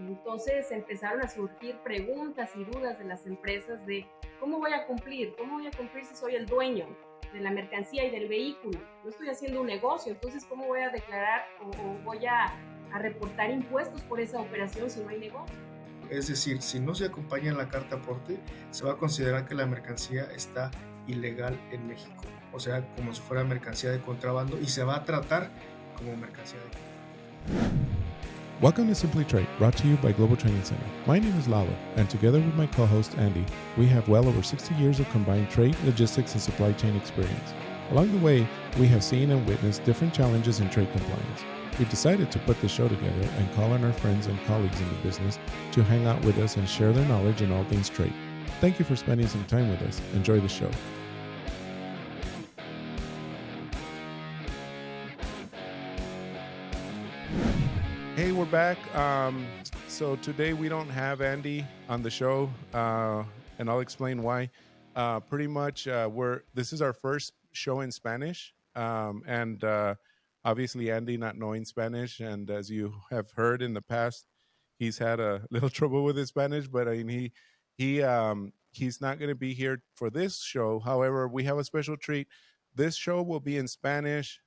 Entonces empezaron a surgir preguntas y dudas de las empresas de cómo voy a cumplir si soy el dueño de la mercancía y del vehículo. No estoy haciendo un negocio, entonces ¿cómo voy a declarar o voy a reportar impuestos por esa operación si no hay negocio? Es decir, si no se acompaña en la carta aporte, se va a considerar que la mercancía está ilegal en México, o sea, como si fuera mercancía de contrabando y se va a tratar como mercancía de contrabando. Welcome to Simply Trade, brought to you by Global Training Center. My name is Lalo, and together with my co-host Andy, we have well over 60 years of combined trade, logistics, and supply chain experience. Along the way, we have seen and witnessed different challenges in trade compliance. We decided to put the show together and call on our friends and colleagues in the business to hang out with us and share their knowledge in all things trade. Thank you for spending some time with us. Enjoy the show. Hey, we're back. So today we don't have Andy on the show, and I'll explain why. Pretty much, this is our first show in Spanish, and obviously Andy not knowing Spanish, and as you have heard in the past, he's had a little trouble with his Spanish. But I mean, he's not going to be here for this show. However, we have a special treat. This show will be in Spanish.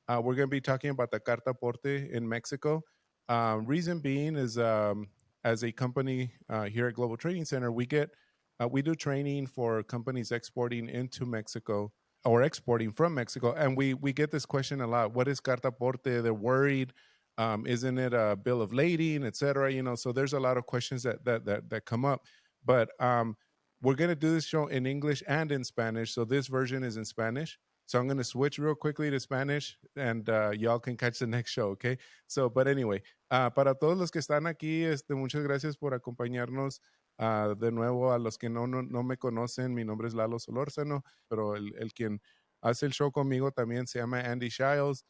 We're going to be talking about the Carta Aporte in Mexico. Reason being is as a company here at Global Trading Center, we do training for companies exporting into Mexico or exporting from Mexico, and we get this question a lot: what is Carta Aporte? They're worried. Isn't it a bill of lading, et cetera? So there's a lot of questions that come up. But we're going to do this show in English and in Spanish. So this version is in Spanish. So I'm going to switch real quickly to Spanish, and y'all can catch the next show, okay? So, but anyway, para todos los que están aquí, muchas gracias por acompañarnos. De nuevo, a los que no me conocen, mi nombre es Lalo Solórzano, pero el quien hace el show conmigo también se llama Andy Shiles.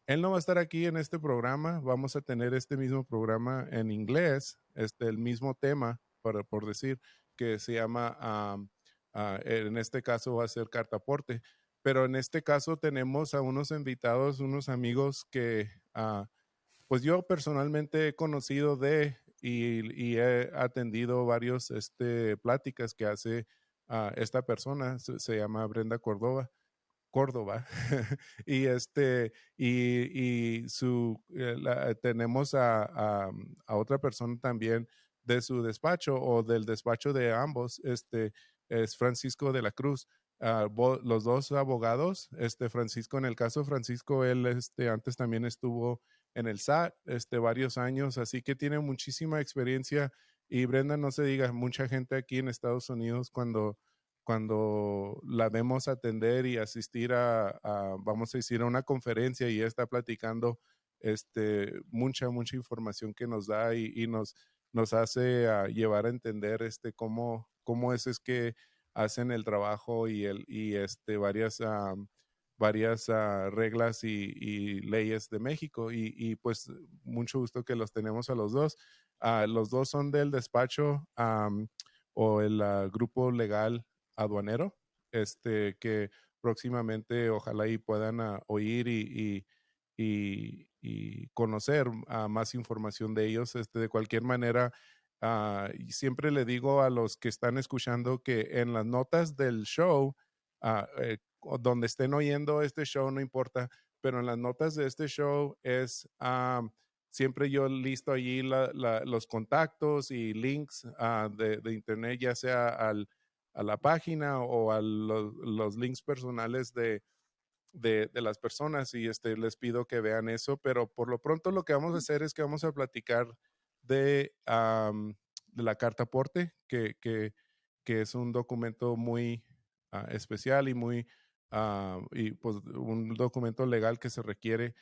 Él no va a estar aquí en este programa. Vamos a tener este mismo programa en inglés, el mismo tema, por decir, que se llama, en este caso va a ser Carta Aporte. Pero en este caso tenemos a unos invitados, unos amigos que pues yo personalmente he conocido y he atendido varios pláticas que hace esta persona, se llama Brenda Córdoba. Y tenemos a otra persona también de su despacho o del despacho de ambos, es Francisco de la Cruz. Los dos abogados, Francisco, en el caso Francisco, él antes también estuvo en el SAT varios años, así que tiene muchísima experiencia. Y Brenda, no se diga, mucha gente aquí en Estados Unidos cuando la vemos atender y asistir vamos a decir, a una conferencia y está platicando mucha mucha información que nos da y nos hace llevar a entender cómo es que hacen el trabajo y varias reglas y leyes de México y pues mucho gusto que los tenemos a los dos. Los dos son del despacho o el grupo legal aduanero, que próximamente ojalá y puedan oír y conocer más información de ellos. De cualquier manera, siempre le digo a los que están escuchando que en las notas del show, donde estén oyendo este show, no importa, pero en las notas de este show es siempre yo listo allí los contactos y links de internet, ya sea a la página o a los links personales de las personas y les pido que vean eso, pero por lo pronto lo que vamos a hacer es que vamos a platicar de la Carta Aporte, que es un documento muy especial y y pues un documento legal que se requiere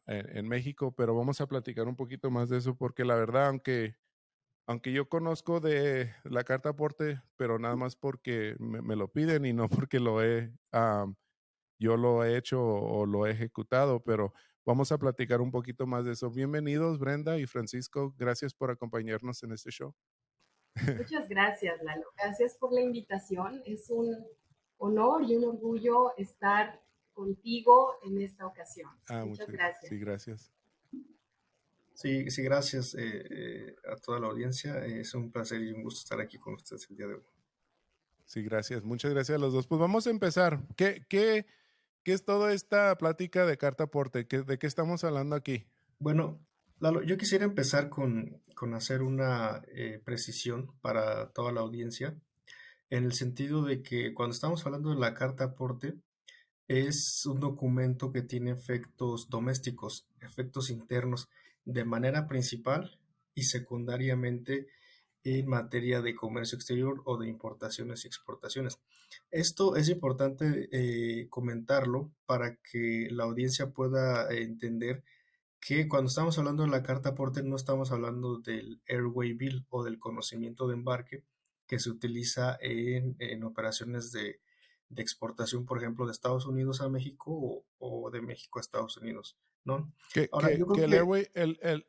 en México, pero vamos a platicar un poquito más de eso porque la verdad, aunque yo conozco de la Carta Aporte, pero nada más porque me lo piden y no porque yo lo he hecho o lo he ejecutado, pero vamos a platicar un poquito más de eso. Bienvenidos, Brenda y Francisco. Gracias por acompañarnos en este show. Muchas gracias, Lalo. Gracias por la invitación. Es un honor y un orgullo estar contigo en esta ocasión. Muchas gracias. Sí, gracias. Sí, gracias. a toda la audiencia. Es un placer y un gusto estar aquí con ustedes el día de hoy. Sí, gracias. Muchas gracias a los dos. Pues vamos a empezar. ¿Qué es toda esta plática de carta aporte? ¿De qué estamos hablando aquí? Bueno, Lalo, yo quisiera empezar con hacer una precisión para toda la audiencia, en el sentido de que cuando estamos hablando de la carta aporte, es un documento que tiene efectos domésticos, efectos internos, de manera principal y secundariamente en materia de comercio exterior o de importaciones y exportaciones. Esto es importante comentarlo para que la audiencia pueda entender que cuando estamos hablando de la carta aporte no estamos hablando del Airway Bill o del conocimiento de embarque que se utiliza en operaciones de exportación, por ejemplo, de Estados Unidos a México o de México a Estados Unidos, ¿no? Ahora, yo creo Que que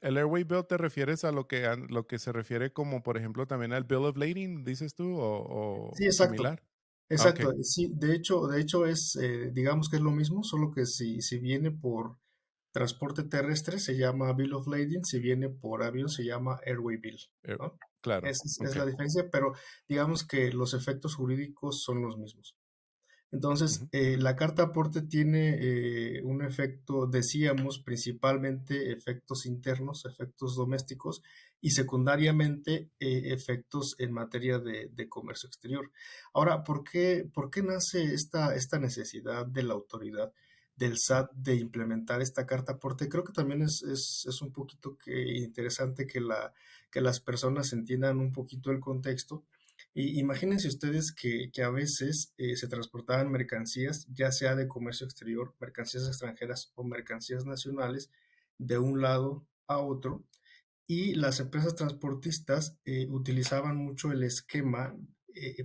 el Airway Bill te refieres a lo que se refiere como, por ejemplo, también al Bill of Lading, dices tú, sí, o exacto, similar. Ah, ok. exacto. Sí, de hecho es, digamos que es lo mismo, solo que si viene por transporte terrestre se llama Bill of Lading, si viene por avión se llama Airway Bill, Eh, ¿no? claro, Es ok. la diferencia, pero digamos que los efectos jurídicos son los mismos. Entonces, Ujú, la carta aporte tiene un efecto, decíamos, principalmente efectos internos, efectos domésticos y secundariamente efectos en materia de comercio exterior. Ahora, ¿por qué nace esta necesidad de la autoridad del SAT de implementar esta carta aporte? Creo que también es un poquito interesante que las personas entiendan un poquito el contexto. Y imagínense ustedes que a veces se transportaban mercancías, ya sea de comercio exterior, mercancías extranjeras o mercancías nacionales, de un lado a otro, y las empresas transportistas utilizaban mucho el esquema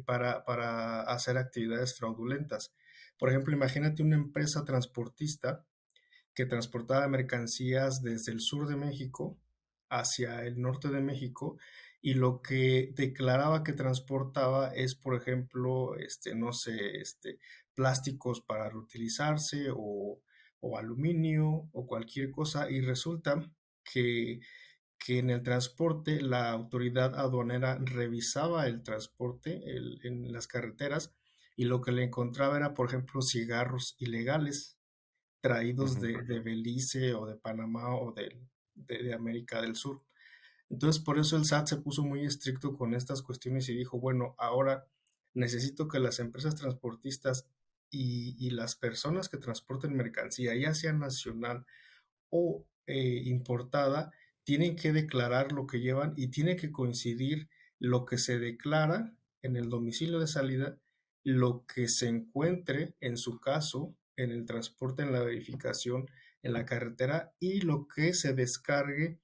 para hacer actividades fraudulentas. Por ejemplo, imagínate una empresa transportista que transportaba mercancías desde el sur de México hacia el norte de México y lo que declaraba que transportaba es, por ejemplo, no sé, plásticos para reutilizarse o aluminio o cualquier cosa y resulta que, que en el transporte la autoridad aduanera revisaba el transporte en las carreteras y lo que le encontraba era, por ejemplo, cigarros ilegales traídos ujú, de Belice o de Panamá o de América del Sur. Entonces, por eso el SAT se puso muy estricto con estas cuestiones y dijo, bueno, ahora necesito que las empresas transportistas y las personas que transporten mercancía, ya sea nacional o importada, tienen que declarar lo que llevan y tiene que coincidir lo que se declara en el domicilio de salida, lo que se encuentre en su caso en el transporte, en la verificación, en la carretera y lo que se descargue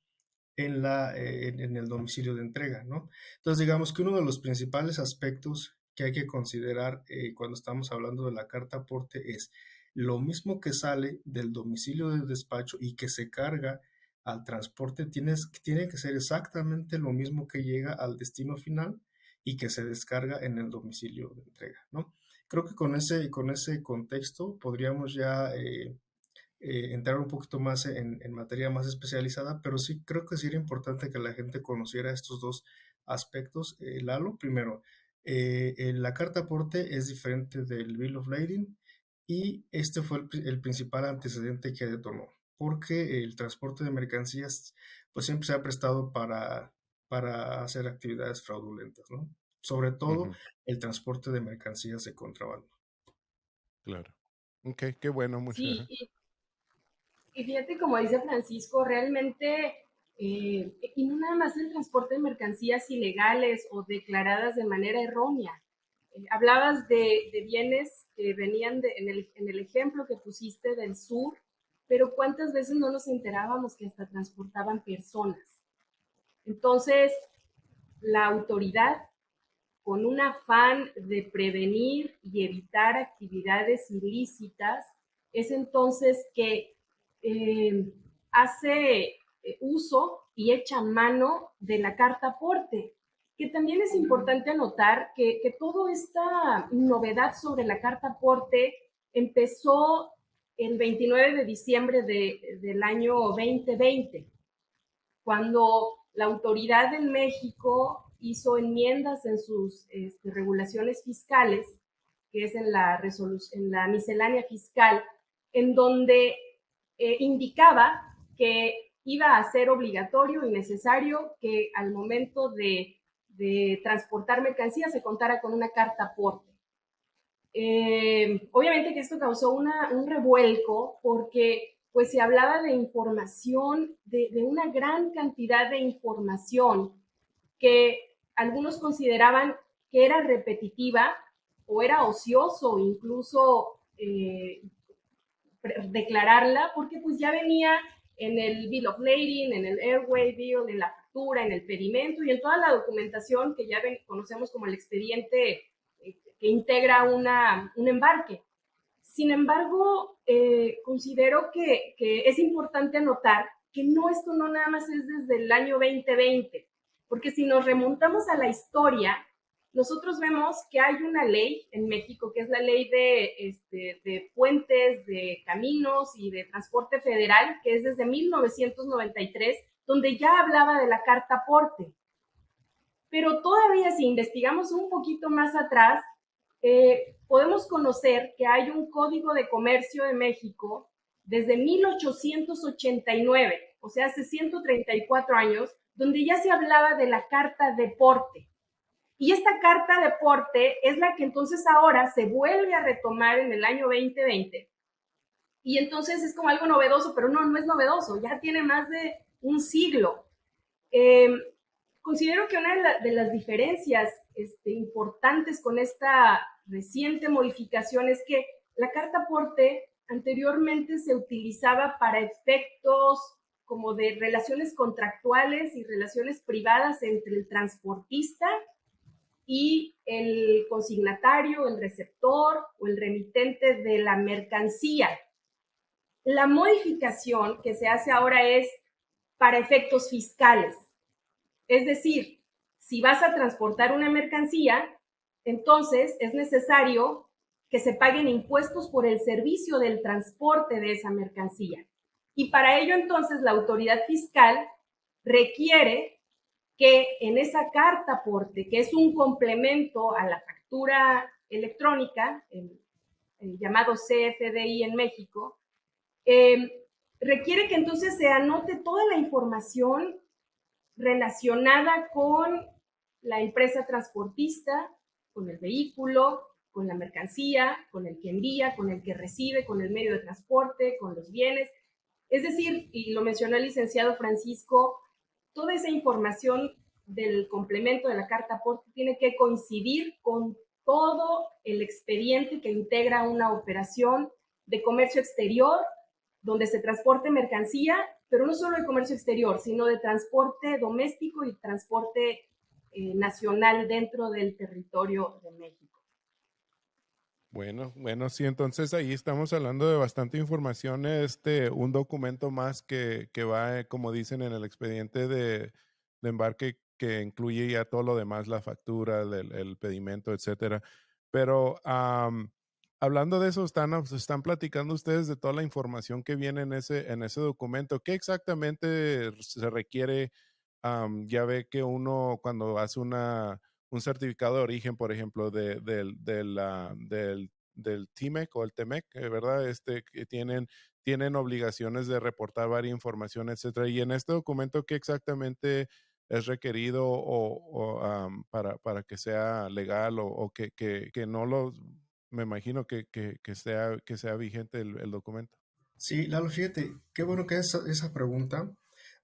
en el domicilio de entrega, ¿no? Entonces, digamos que uno de los principales aspectos que hay que considerar cuando estamos hablando de la carta aporte es lo mismo que sale del domicilio de despacho y que se carga al transporte, tiene que ser exactamente lo mismo que llega al destino final y que se descarga en el domicilio de entrega, ¿no? Creo que con ese contexto podríamos ya entrar un poquito más en materia más especializada, pero sí creo que sí era importante que la gente conociera estos dos aspectos. Lalo, primero, la carta aporte es diferente del Bill of Lading y este fue el principal antecedente que detonó, porque el transporte de mercancías pues siempre se ha prestado para hacer actividades fraudulentas, ¿no? Sobre todo ujú, el transporte de mercancías de contrabando. claro. Ok, qué bueno, mucho. Sí, Ajá. y fíjate, como dice Francisco, realmente, y no nada más el transporte de mercancías ilegales o declaradas de manera errónea. Hablabas de bienes que venían en el ejemplo que pusiste del sur, pero ¿cuántas veces no nos enterábamos que hasta transportaban personas? Entonces, la autoridad, con un afán de prevenir y evitar actividades ilícitas, es entonces que hace uso y echa mano de la carta aporte, que también es importante anotar que toda esta novedad sobre la carta aporte empezó el 29 de diciembre del año 2020, cuando la autoridad en México hizo enmiendas en sus regulaciones fiscales, que es en la miscelánea fiscal, en donde indicaba que iba a ser obligatorio y necesario que al momento de transportar mercancías se contara con una carta aporte. Obviamente que esto causó un revuelco porque pues se hablaba de información, de una gran cantidad de información que algunos consideraban que era repetitiva o era ocioso incluso declararla, porque pues ya venía en el Bill of Lading, en el Airway Bill, en la factura, en el pedimento y en toda la documentación que ya conocemos como el expediente que integra un embarque. Sin embargo, considero que es importante anotar que esto no nada más es desde el año 2020, porque si nos remontamos a la historia, nosotros vemos que hay una ley en México, que es la ley de puentes, de caminos y de transporte federal, que es desde 1993, donde ya hablaba de la carta aporte. Pero todavía si investigamos un poquito más atrás, podemos conocer que hay un Código de Comercio de México desde 1889, o sea, hace 134 años, donde ya se hablaba de la carta de porte. Y esta carta de porte es la que entonces ahora se vuelve a retomar en el año 2020. Y entonces es como algo novedoso, pero no es novedoso, ya tiene más de un siglo. Considero que una de las diferencias importantes con esta reciente modificación es que la carta aporte anteriormente se utilizaba para efectos como de relaciones contractuales y relaciones privadas entre el transportista y el consignatario, el receptor o el remitente de la mercancía. La modificación que se hace ahora es para efectos fiscales. Es decir, si vas a transportar una mercancía, entonces es necesario que se paguen impuestos por el servicio del transporte de esa mercancía. Y para ello, entonces, la autoridad fiscal requiere que en esa carta aporte, que es un complemento a la factura electrónica, el llamado CFDI en México, requiere que entonces se anote toda la información relacionada con la empresa transportista, con el vehículo, con la mercancía, con el que envía, con el que recibe, con el medio de transporte, con los bienes. Es decir, y lo mencionó el licenciado Francisco, toda esa información del complemento de la carta aporte tiene que coincidir con todo el expediente que integra una operación de comercio exterior donde se transporte mercancía, pero no solo de comercio exterior, sino de transporte doméstico y transporte nacional dentro del territorio de México. Bueno, sí, entonces ahí estamos hablando de bastante información, un documento más que va, como dicen, en el expediente de embarque que incluye ya todo lo demás, la factura, el pedimento, etcétera. Pero hablando de eso, están platicando ustedes de toda la información que viene en ese documento. ¿Qué exactamente se requiere? Ya ve que uno cuando hace un certificado de origen, por ejemplo, del TIMEC o el TEMEC, ¿verdad? Que tienen obligaciones de reportar varias información, etcétera. Y en este documento, ¿qué exactamente es requerido para que sea legal o que no me imagino que sea vigente el documento? Sí, Lalo, fíjate, qué bueno que es esa pregunta,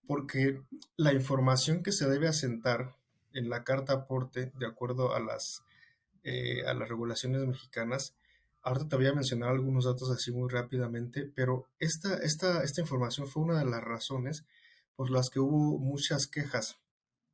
porque la información que se debe asentar en la carta aporte, de acuerdo a las regulaciones mexicanas, ahorita te voy a mencionar algunos datos así muy rápidamente, pero esta información fue una de las razones por las que hubo muchas quejas,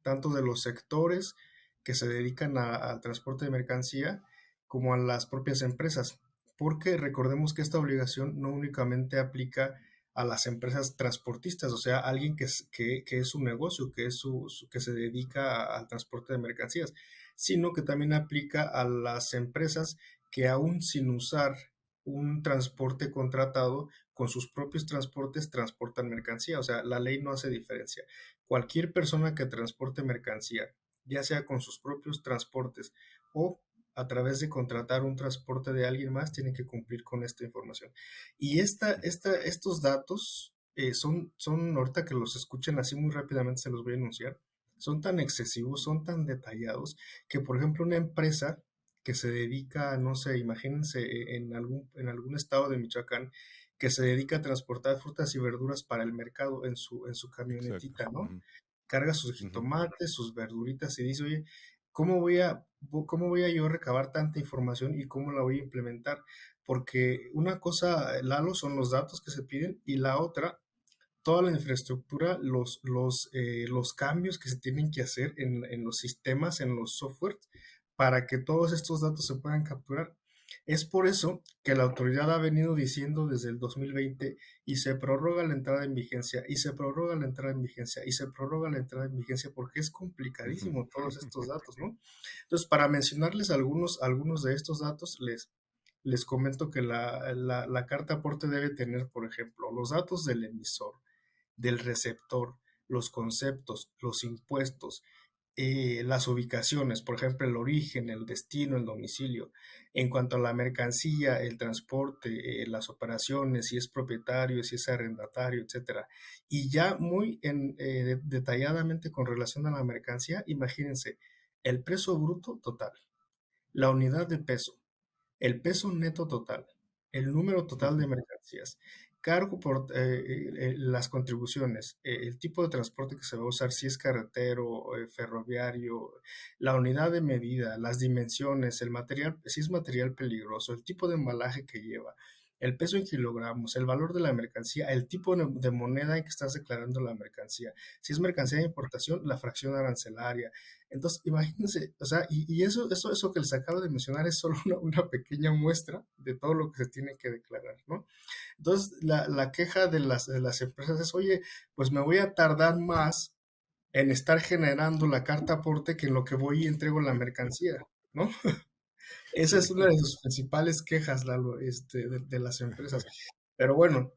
tanto de los sectores que se dedican al transporte de mercancía como a las propias empresas, porque recordemos que esta obligación no únicamente aplica a las empresas transportistas, o sea, alguien que es su negocio, que se dedica al transporte de mercancías, sino que también aplica a las empresas que aún sin usar un transporte contratado con sus propios transportes transportan mercancía. O sea, la ley no hace diferencia. Cualquier persona que transporte mercancía, ya sea con sus propios transportes o a través de contratar un transporte de alguien más, tiene que cumplir con esta información. Y estos datos ahorita que los escuchen así muy rápidamente, se los voy a enunciar, son tan excesivos, son tan detallados, que por ejemplo una empresa que se dedica, no sé, imagínense en algún estado de Michoacán, que se dedica a transportar frutas y verduras para el mercado en su Exacto. camionetita, ¿no? Ujú, Carga sus ujú, jitomates, sus verduritas y dice, oye, ¿cómo voy a yo recabar tanta información y cómo la voy a implementar? Porque una cosa, Lalo, son los datos que se piden y la otra, toda la infraestructura, los cambios que se tienen que hacer en los sistemas, en los softwares, para que todos estos datos se puedan capturar. Es por eso que la autoridad ha venido diciendo desde el 2020 y se prorroga la entrada en vigencia, y se prorroga la entrada en vigencia, y se prorroga la entrada en vigencia, porque es ujú. complicadísimo todos estos datos, ¿no? Entonces, para mencionarles algunos de estos datos, les comento que la carta aporte debe tener, por ejemplo, los datos del emisor, del receptor, los conceptos, los impuestos, las ubicaciones, por ejemplo, el origen, el destino, el domicilio. En cuanto a la mercancía, el transporte, las operaciones, si es propietario, si es arrendatario, etcétera. Y ya muy detalladamente con relación a la mercancía, imagínense el peso bruto total, la unidad de peso, el peso neto total, el número total de mercancías, cargo por las contribuciones, el tipo de transporte que se va a usar, si es carretero, ferroviario, la unidad de medida, las dimensiones, el material, si es material peligroso, el tipo de embalaje que lleva, el peso en kilogramos, el valor de la mercancía, el tipo de moneda en que estás declarando la mercancía, si es mercancía de importación, la fracción arancelaria. Entonces, imagínense, o sea, y eso que les acabo de mencionar es solo una pequeña muestra de todo lo que se tiene que declarar, ¿no? Entonces, la queja de las empresas es, oye, pues me voy a tardar más en estar generando la carta aporte que en lo que voy y entrego la mercancía, ¿no? Esa Sí, es una de sus principales quejas, Lalo, de las empresas. Pero bueno,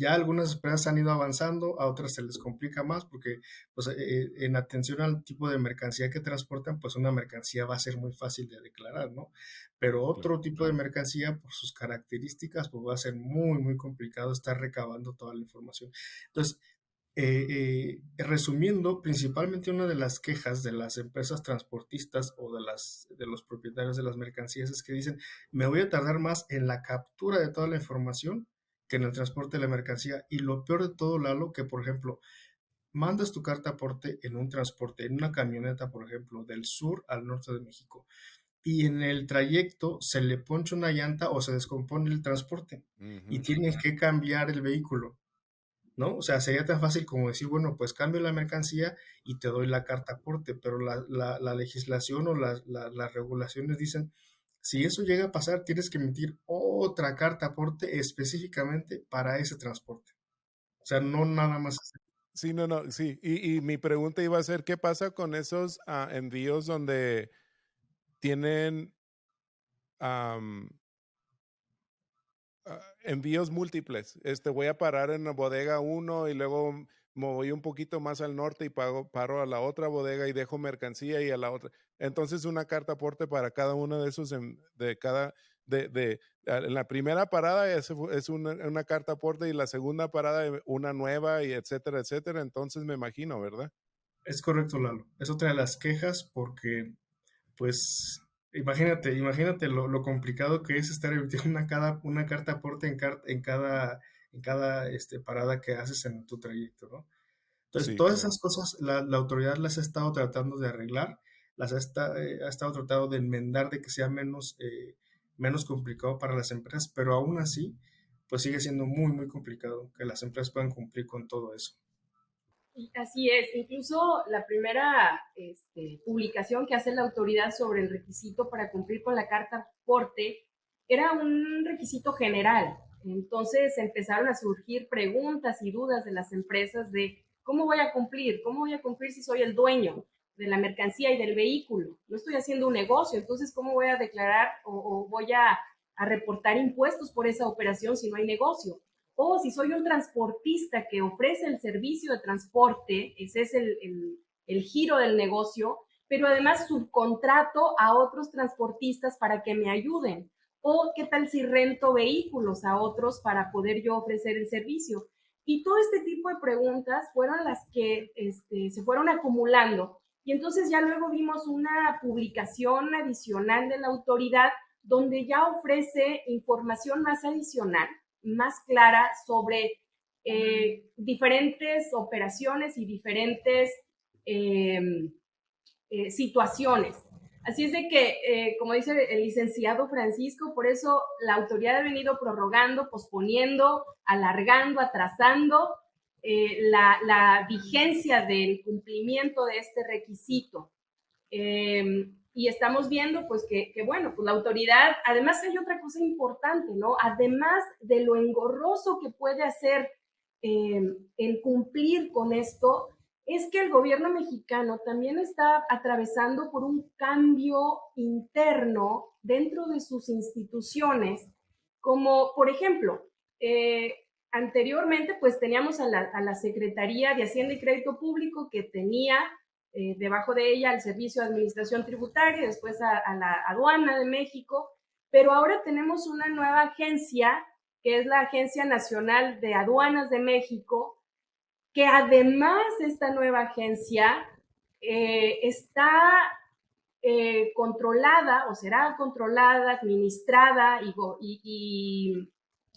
ya algunas empresas han ido avanzando, a otras se les complica más porque pues, en atención al tipo de mercancía que transportan, pues una mercancía va a ser muy fácil de declarar, ¿no? Pero claro. otro tipo de mercancía, por sus características, pues va a ser muy, muy complicado estar recabando toda la información. Entonces, resumiendo, principalmente una de las quejas de las empresas transportistas o de los propietarios de las mercancías es que dicen, me voy a tardar más en la captura de toda la información que en el transporte de la mercancía. Y lo peor de todo, Lalo, que por ejemplo, mandas tu carta aporte en un transporte, en una camioneta, por ejemplo, del sur al norte de México, y en el trayecto se le poncha una llanta o se descompone el transporte y Ujú. tienen que cambiar el vehículo, ¿no? O sea, sería tan fácil como decir, bueno, pues cambio la mercancía y te doy la carta aporte, pero la legislación o las regulaciones dicen, si eso llega a pasar, tienes que emitir otra carta aporte específicamente para ese transporte. O sea, no nada más. Sí, no, no, sí. Y mi pregunta iba a ser, ¿qué pasa con esos envíos donde tienen am, envíos múltiples? Voy a parar en la bodega uno y luego me voy un poquito más al norte y paro a la otra bodega y dejo mercancía y a la otra. Entonces, una carta aporte para cada uno de esos, en la primera parada es una carta aporte y la segunda parada una nueva y etcétera, etcétera. Entonces, me imagino, ¿verdad? Es correcto, Lalo. Es otra de las quejas porque, pues, imagínate lo complicado que es estar emitiendo una carta aporte en cada parada que haces en tu trayecto, ¿no? Entonces, Sí, todas claro. esas cosas la autoridad las ha estado tratando de arreglar, ha estado tratando de enmendar, de que sea menos complicado para las empresas, pero aún así, pues sigue siendo muy, muy complicado que las empresas puedan cumplir con todo eso. Y así es, incluso la primera publicación que hace la autoridad sobre el requisito para cumplir con la carta aporte era un requisito general. Entonces empezaron a surgir preguntas y dudas de las empresas de cómo voy a cumplir si soy el dueño de la mercancía y del vehículo. No estoy haciendo un negocio, entonces ¿cómo voy a declarar o voy a reportar impuestos por esa operación si no hay negocio? o si soy un transportista que ofrece el servicio de transporte, ese es el giro del negocio, pero además subcontrato a otros transportistas para que me ayuden. O qué tal si rento vehículos a otros para poder yo ofrecer el servicio. Y todo este tipo de preguntas fueron las que se fueron acumulando. Y entonces ya luego vimos una publicación adicional de la autoridad donde ya ofrece información más adicional, más clara sobre diferentes operaciones y diferentes eh, situaciones. Así es de que, como dice el licenciado Francisco, por eso la autoridad ha venido prorrogando, posponiendo, alargando, atrasando la vigencia del cumplimiento de este requisito. Y estamos viendo, pues, bueno, pues la autoridad, además hay otra cosa importante, ¿no? Además de lo engorroso que puede hacer el cumplir con esto, es que el gobierno mexicano también está atravesando por un cambio interno dentro de sus instituciones, como por ejemplo, anteriormente pues teníamos a la Secretaría de Hacienda y Crédito Público que tenía debajo de ella el Servicio de Administración Tributaria, después a la Aduana de México, pero ahora tenemos una nueva agencia que es la Agencia Nacional de Aduanas de México, que además esta nueva agencia está controlada o será controlada, administrada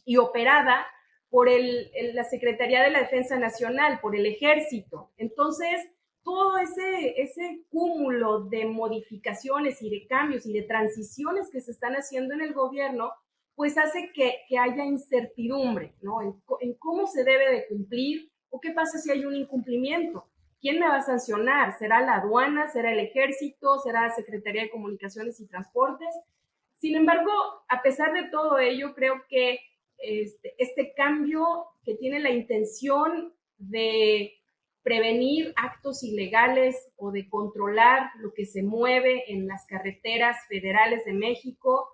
y operada por la Secretaría de la Defensa Nacional, por el Ejército. Entonces, todo ese cúmulo de modificaciones y de cambios y de transiciones que se están haciendo en el gobierno, pues hace que haya incertidumbre, ¿no? En cómo se debe de cumplir o qué pasa si hay un incumplimiento. ¿Quién me va a sancionar? ¿Será la aduana? ¿Será el ejército? ¿Será la Secretaría de Comunicaciones y Transportes? Sin embargo, a pesar de todo ello, creo que este cambio que tiene la intención de prevenir actos ilegales o de controlar lo que se mueve en las carreteras federales de México,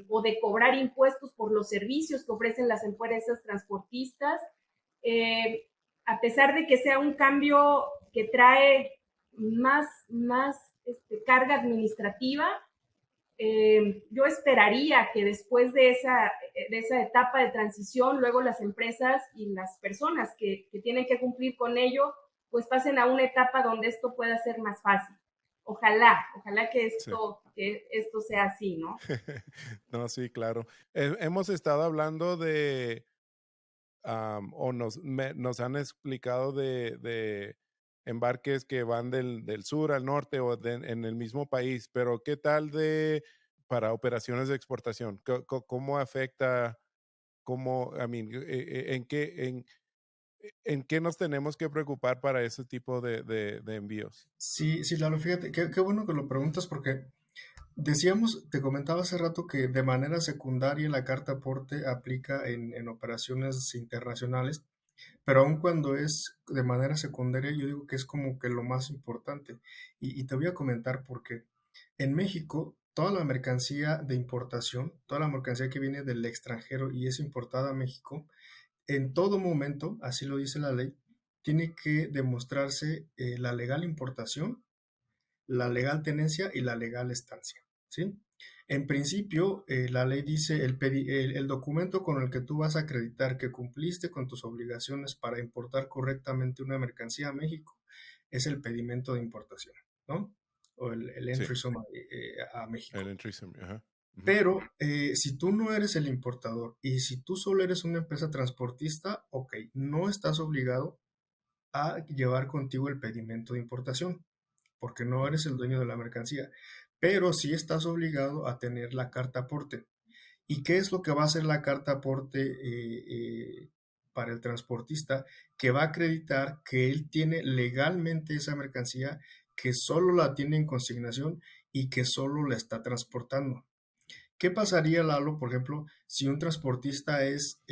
o de cobrar impuestos por los servicios que ofrecen las empresas transportistas, a pesar de que sea un cambio que trae más carga administrativa, yo esperaría que después de esa etapa de transición, luego las empresas y las personas que tienen que cumplir con ello, pues pasen a una etapa donde esto pueda ser más fácil. Ojalá que Sí. esto sea así, ¿no? No, sí, claro. Hemos estado hablando de, o nos han explicado de embarques que van del sur al norte o en el mismo país, pero ¿qué tal para operaciones de exportación? ¿Cómo afecta, en qué nos tenemos que preocupar para ese tipo de envíos? Sí, sí, Lalo, fíjate, qué bueno que lo preguntas porque decíamos, te comentaba hace rato que de manera secundaria la carta aporte aplica en operaciones internacionales, pero aun cuando es de manera secundaria, yo digo que es como que lo más importante. Y te voy a comentar por qué. En México, toda la mercancía de importación, toda la mercancía que viene del extranjero y es importada a México, en todo momento, así lo dice la ley, tiene que demostrarse la legal importación, la legal tenencia y la legal estancia, ¿sí? En principio, la ley dice el documento con el que tú vas a acreditar que cumpliste con tus obligaciones para importar correctamente una mercancía a México es el pedimento de importación, ¿no? O el Sí, entry sum a el México. entry summary, ajá. Ujú. Pero si tú no eres el importador y si tú solo eres una empresa transportista, ok, no estás obligado a llevar contigo el pedimento de importación porque no eres el dueño de la mercancía, pero sí estás obligado a tener la carta aporte. ¿Y qué es lo que va a hacer la carta aporte para el transportista? Que va a acreditar que él tiene legalmente esa mercancía, que solo la tiene en consignación y que solo la está transportando. ¿Qué pasaría, Lalo, por ejemplo, si un transportista es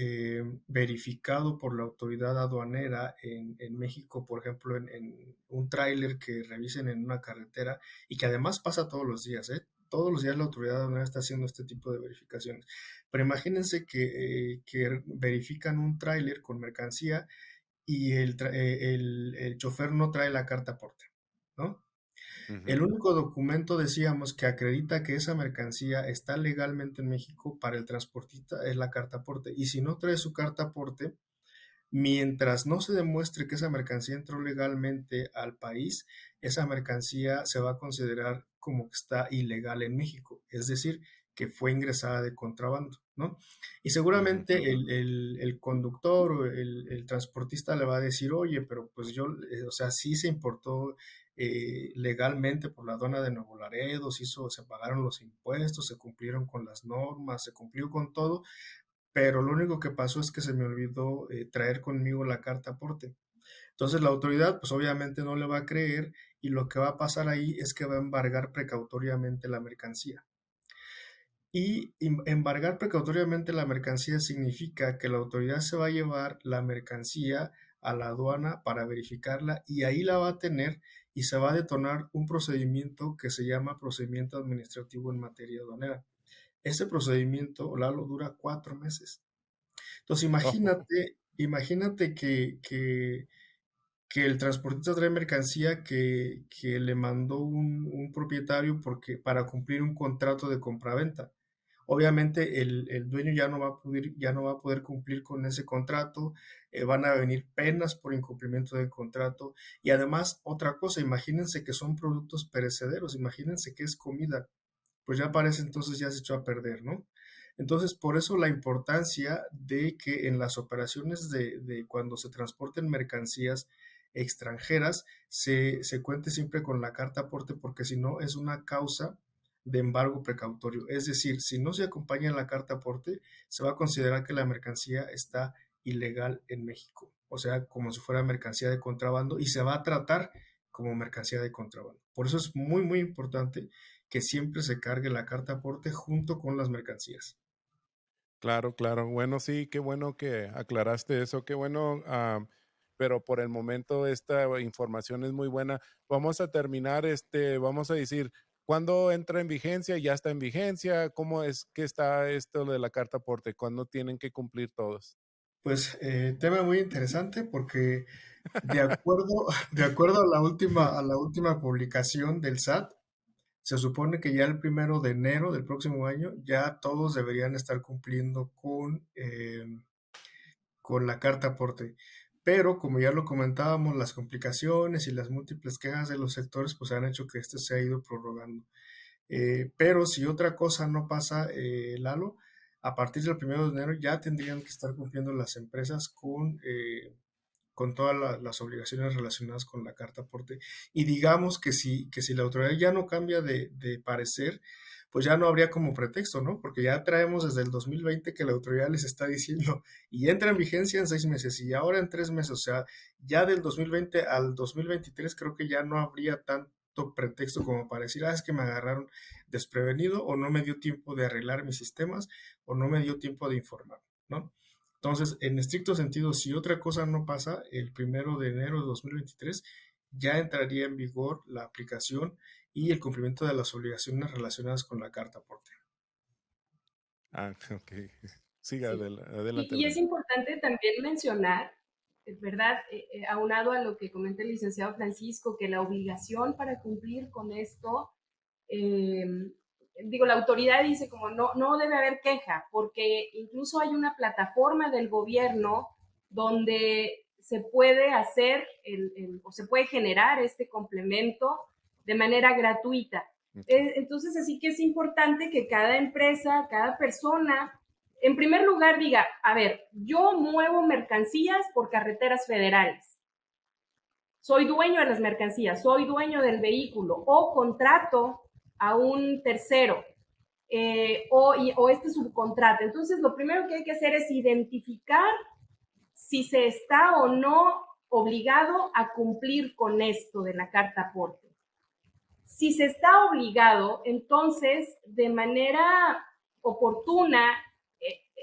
verificado por la autoridad aduanera en México, por ejemplo, en un tráiler que revisen en una carretera y que además pasa todos los días, ¿eh? Todos los días la autoridad aduanera está haciendo este tipo de verificaciones. Pero imagínense que verifican un tráiler con mercancía y el chofer no trae la carta aporte, ¿no? Ujú, El único documento, decíamos, que acredita que esa mercancía está legalmente en México para el transportista es la carta aporte. Y si no trae su carta aporte, mientras no se demuestre que esa mercancía entró legalmente al país, esa mercancía se va a considerar como que está ilegal en México, es decir, que fue ingresada de contrabando, ¿no? Y ujú. seguramente el conductor o el transportista le va a decir, oye, pero pues yo, o sea, sí se importó legalmente por la aduana de Nuevo Laredo, se pagaron los impuestos, se cumplieron con las normas, se cumplió con todo, pero lo único que pasó es que se me olvidó traer conmigo la carta aporte. Entonces la autoridad pues obviamente no le va a creer y lo que va a pasar ahí es que va a embargar precautoriamente la mercancía. Y embargar precautoriamente la mercancía significa que la autoridad se va a llevar la mercancía a la aduana para verificarla y ahí la va a tener y se va a detonar un procedimiento que se llama procedimiento administrativo en materia aduanera. Ese procedimiento, Lalo, dura 4 meses. Entonces Oh, imagínate que el transportista trae mercancía que le mandó un propietario para cumplir un contrato de compraventa. Obviamente el dueño ya no va a poder cumplir con ese contrato, van a venir penas por incumplimiento del contrato y además otra cosa, imagínense que son productos perecederos, imagínense que es comida, pues ya parece entonces ya se echó a perder, ¿no? Entonces, por eso la importancia de que en las operaciones de cuando se transporten mercancías extranjeras, se cuente siempre con la carta aporte, porque si no es una causa de embargo precautorio. Es decir, si no se acompaña la carta aporte, se va a considerar que la mercancía está ilegal en México, o sea, como si fuera mercancía de contrabando y se va a tratar como mercancía de contrabando. Por eso es muy, muy importante que siempre se cargue la carta aporte junto con las mercancías. claro, claro. Bueno, sí, qué bueno que aclaraste eso, qué bueno, pero por el momento esta información es muy buena. Vamos a terminar, vamos a decir, ¿cuándo entra en vigencia? ¿Ya está en vigencia? ¿Cómo es que está esto de la carta aporte? ¿Cuándo tienen que cumplir todos? Pues tema muy interesante porque de acuerdo, de acuerdo a la última publicación del SAT, se supone que ya el 1 de enero del próximo año ya todos deberían estar cumpliendo con la carta aporte. Pero como ya lo comentábamos, las complicaciones y las múltiples quejas de los sectores pues han hecho que este se ha ido prorrogando. Pero si otra cosa no pasa, Lalo, a partir del 1 de enero ya tendrían que estar cumpliendo las empresas con todas las obligaciones relacionadas con la carta aporte. Y digamos que si la autoridad ya no cambia de parecer, pues ya no habría como pretexto, ¿no? Porque ya traemos desde el 2020 que la autoridad les está diciendo y entra en vigencia en 6 meses y ahora en 3 meses, o sea, ya del 2020 al 2023 creo que ya no habría tanto pretexto como para decir, es que me agarraron desprevenido o no me dio tiempo de arreglar mis sistemas o no me dio tiempo de informar, ¿no? Entonces, en estricto sentido, si otra cosa no pasa, el 1 de enero de 2023 ya entraría en vigor la aplicación y el cumplimiento de las obligaciones relacionadas con la carta aporte. Ah, ok. Siga Sí. adelante, Y es Brenda. importante también mencionar, ¿verdad? Aunado a lo que comenta el licenciado Francisco, que la obligación para cumplir con esto, eh, digo, la autoridad dice como no debe haber queja, porque incluso hay una plataforma del gobierno donde se puede hacer o se puede generar este complemento de manera gratuita. Ok. Entonces, así que es importante que cada empresa, cada persona, en primer lugar diga, a ver, yo muevo mercancías por carreteras federales, soy dueño de las mercancías, soy dueño del vehículo o contrato a un tercero o este subcontrata. Entonces, lo primero que hay que hacer es identificar si se está o no obligado a cumplir con esto de la carta aporte. Si se está obligado, entonces, de manera oportuna,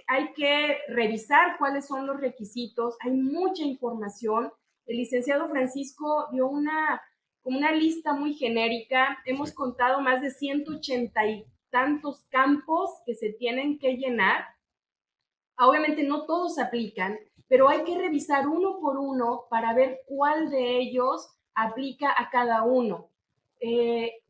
hay que revisar cuáles son los requisitos. Hay mucha información. El licenciado Francisco dio como una lista muy genérica. Hemos contado más de 180 y tantos campos que se tienen que llenar. Obviamente no todos aplican, pero hay que revisar uno por uno para ver cuál de ellos aplica a cada uno.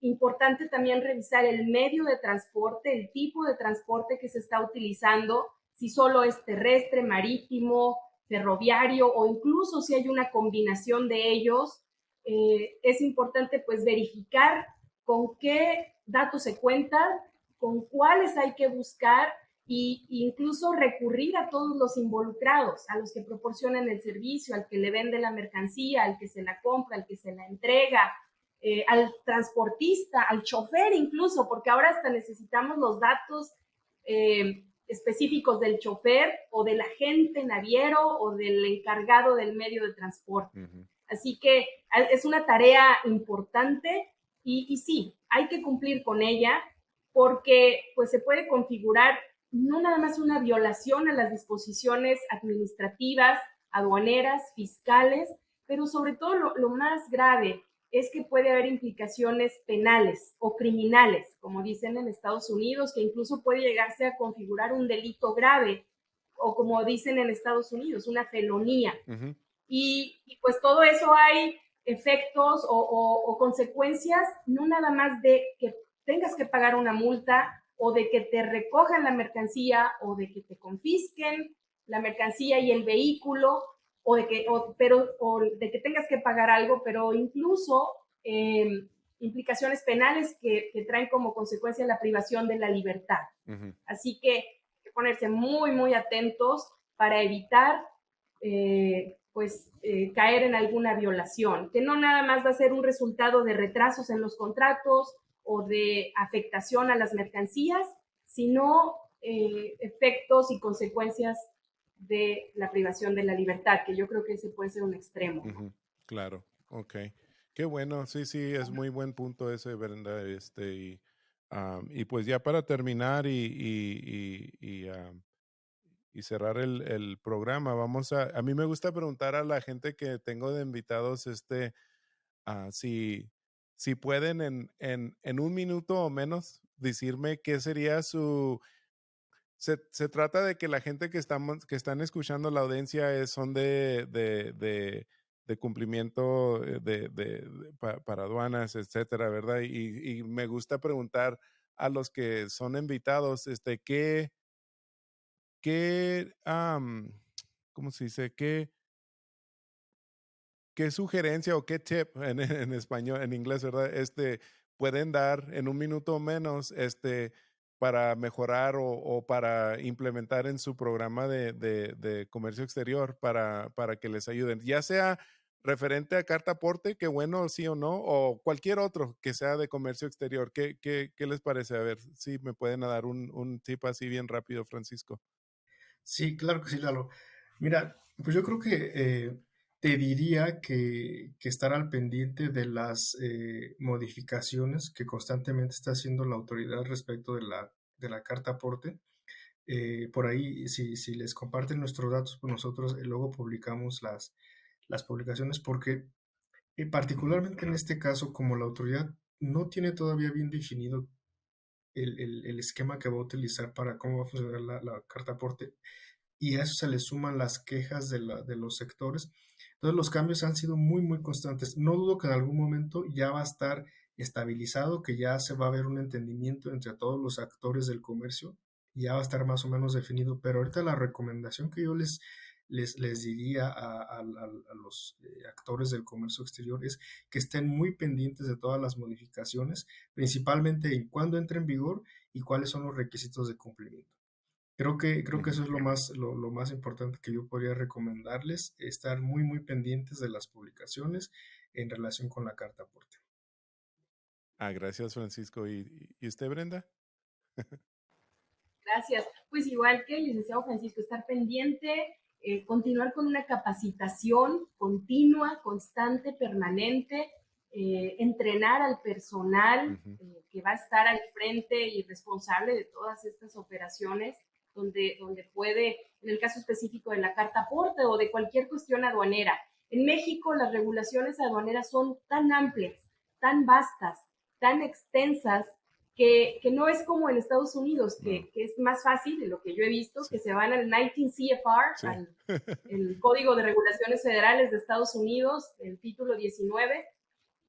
Importante también revisar el medio de transporte, el tipo de transporte que se está utilizando, si solo es terrestre, marítimo, ferroviario o incluso si hay una combinación de ellos. Es importante pues verificar con qué datos se cuentan, con cuáles hay que buscar e incluso recurrir a todos los involucrados, a los que proporcionan el servicio, al que le vende la mercancía, al que se la compra, al que se la entrega, al transportista, al chofer incluso, porque ahora hasta necesitamos los datos específicos del chofer o del agente naviero o del encargado del medio de transporte. Uh-huh. Así que es una tarea importante y sí, hay que cumplir con ella porque pues se puede configurar no nada más una violación a las disposiciones administrativas, aduaneras, fiscales, pero sobre todo lo más grave es que puede haber implicaciones penales o criminales, como dicen en Estados Unidos, que incluso puede llegarse a configurar un delito grave, o como dicen en Estados Unidos, una felonía. Uh-huh. Y pues todo eso hay efectos o consecuencias, no nada más de que tengas que pagar una multa, o de que te recojan la mercancía, o de que te confisquen la mercancía y el vehículo, o de que tengas que pagar algo, pero incluso implicaciones penales que traen como consecuencia la privación de la libertad. Uh-huh. Así que hay que ponerse muy, muy atentos para evitar caer en alguna violación, que no nada más va a ser un resultado de retrasos en los contratos o de afectación a las mercancías, sino efectos y consecuencias de la privación de la libertad, que yo creo que ese puede ser un extremo. Uh-huh. Claro, ok. Qué bueno, sí, es muy buen punto ese, Brenda. Y pues ya para terminar y cerrar el programa, a mí me gusta preguntar a la gente que tengo de invitados, si pueden en un minuto o menos decirme qué sería se trata de que la gente que están escuchando la audiencia son de cumplimiento para aduanas, etcétera, ¿verdad? Y me gusta preguntar a los que son invitados, ¿cómo se dice? ¿Qué sugerencia o qué tip en español, en inglés, ¿verdad? Pueden dar en un minuto o menos, para mejorar o para implementar en su programa de comercio exterior para que les ayuden, ya sea referente a carta aporte, que bueno, sí o no, o cualquier otro que sea de comercio exterior. ¿Qué les parece? A ver, si me pueden dar un tip así bien rápido, Francisco. Sí, claro que sí, Lalo. Mira, pues yo creo que te diría que estar al pendiente de las modificaciones que constantemente está haciendo la autoridad respecto de la carta aporte. Por ahí, si les comparten nuestros datos, pues nosotros luego publicamos las publicaciones, porque particularmente en este caso, como la autoridad no tiene todavía bien definido el esquema que va a utilizar para cómo va a funcionar la carta aporte, y a eso se le suman las quejas de los sectores. Entonces los cambios han sido muy, muy constantes. No dudo que en algún momento ya va a estar estabilizado, que ya se va a ver un entendimiento entre todos los actores del comercio, y ya va a estar más o menos definido, pero ahorita la recomendación que yo les diría a los actores del comercio exterior es que estén muy pendientes de todas las modificaciones, principalmente en cuándo entra en vigor y cuáles son los requisitos de cumplimiento. Creo que eso es lo más importante que yo podría recomendarles, estar muy, muy pendientes de las publicaciones en relación con la carta aporte. Gracias, Francisco. ¿Y usted, Brenda? Gracias. Pues igual que el licenciado Francisco, estar pendiente, continuar con una capacitación continua, constante, permanente, entrenar al personal que va a estar al frente y responsable de todas estas operaciones, donde puede, en el caso específico de la carta aporte o de cualquier cuestión aduanera. En México las regulaciones aduaneras son tan amplias tan vastas, tan extensas, que no es como en Estados Unidos, que es más fácil, de lo que yo he visto, que se van al 19 CFR, al el Código de Regulaciones Federales de Estados Unidos, el título 19,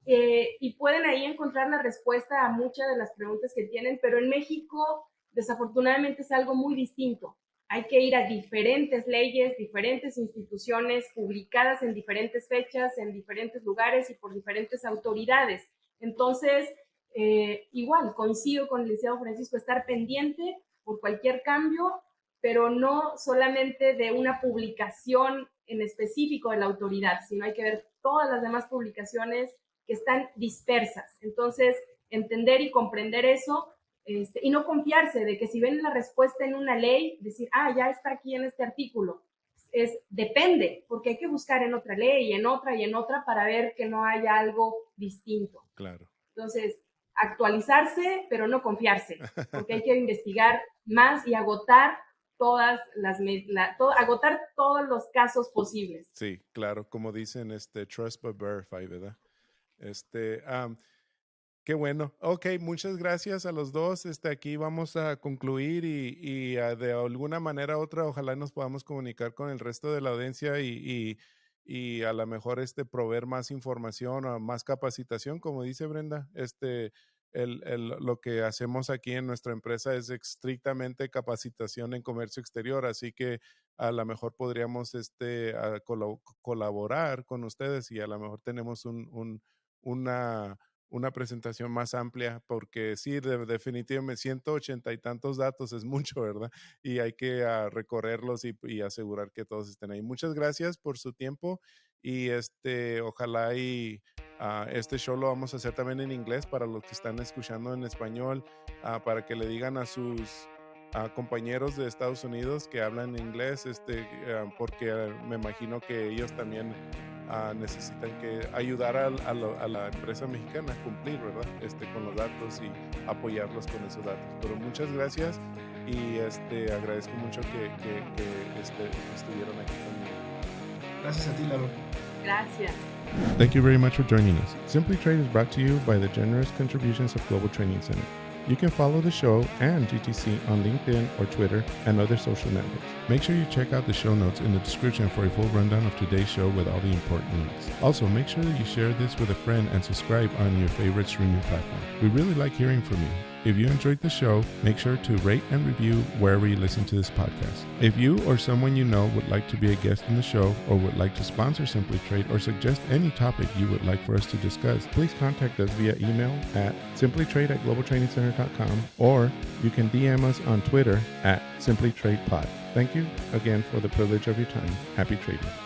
y pueden ahí encontrar la respuesta a muchas de las preguntas que tienen, pero en México desafortunadamente es algo muy distinto. Hay que ir a diferentes leyes, diferentes instituciones publicadas en diferentes fechas, en diferentes lugares y por diferentes autoridades. Entonces, igual, coincido con el licenciado Francisco, estar pendiente por cualquier cambio, pero no solamente de una publicación en específico de la autoridad, sino hay que ver todas las demás publicaciones que están dispersas. Entonces, entender y comprender eso, y no confiarse de que si ven la respuesta en una ley, decir, ya está aquí en este artículo. Depende, porque hay que buscar en otra ley, y en otra, para ver que no haya algo distinto. Claro. Entonces, actualizarse, pero no confiarse, porque hay que investigar más y agotar agotar todos los casos posibles. Sí, claro, como dicen, trust but verify, ¿verdad? Qué bueno. Ok, muchas gracias a los dos. Aquí vamos a concluir y de alguna manera u otra, ojalá nos podamos comunicar con el resto de la audiencia y a lo mejor proveer más información o más capacitación, como dice Brenda. Lo que hacemos aquí en nuestra empresa es estrictamente capacitación en comercio exterior, así que a lo mejor podríamos colaborar con ustedes y a lo mejor tenemos una presentación más amplia, porque sí, definitivamente 180 y tantos datos es mucho, ¿verdad? Y hay que recorrerlos y asegurar que todos estén ahí. Muchas gracias por su tiempo y ojalá y este show lo vamos a hacer también en inglés para los que están escuchando en español, para que le digan a sus compañeros de Estados Unidos que hablan inglés, porque me imagino que ellos también necesitan que ayudar a la empresa mexicana a cumplir, ¿verdad? Con los datos y apoyarlos con esos datos. Pero muchas gracias y agradezco mucho que estuvieron aquí conmigo. Gracias a ti, Lalo. Gracias. Thank you very much for joining us. Simply Trade is brought to you by the generous contributions of Global Training Center. You can follow the show and GTC on LinkedIn or Twitter and other social networks. Make sure you check out the show notes in the description for a full rundown of today's show with all the important links. Also, make sure that you share this with a friend and subscribe on your favorite streaming platform. We really like hearing from you. If you enjoyed the show, make sure to rate and review wherever you listen to this podcast. If you or someone you know would like to be a guest in the show or would like to sponsor Simply Trade or suggest any topic you would like for us to discuss, please contact us via email at simplytrade@globaltrainingcenter.com or you can DM us on Twitter at simplytradepod. Thank you again for the privilege of your time. Happy trading.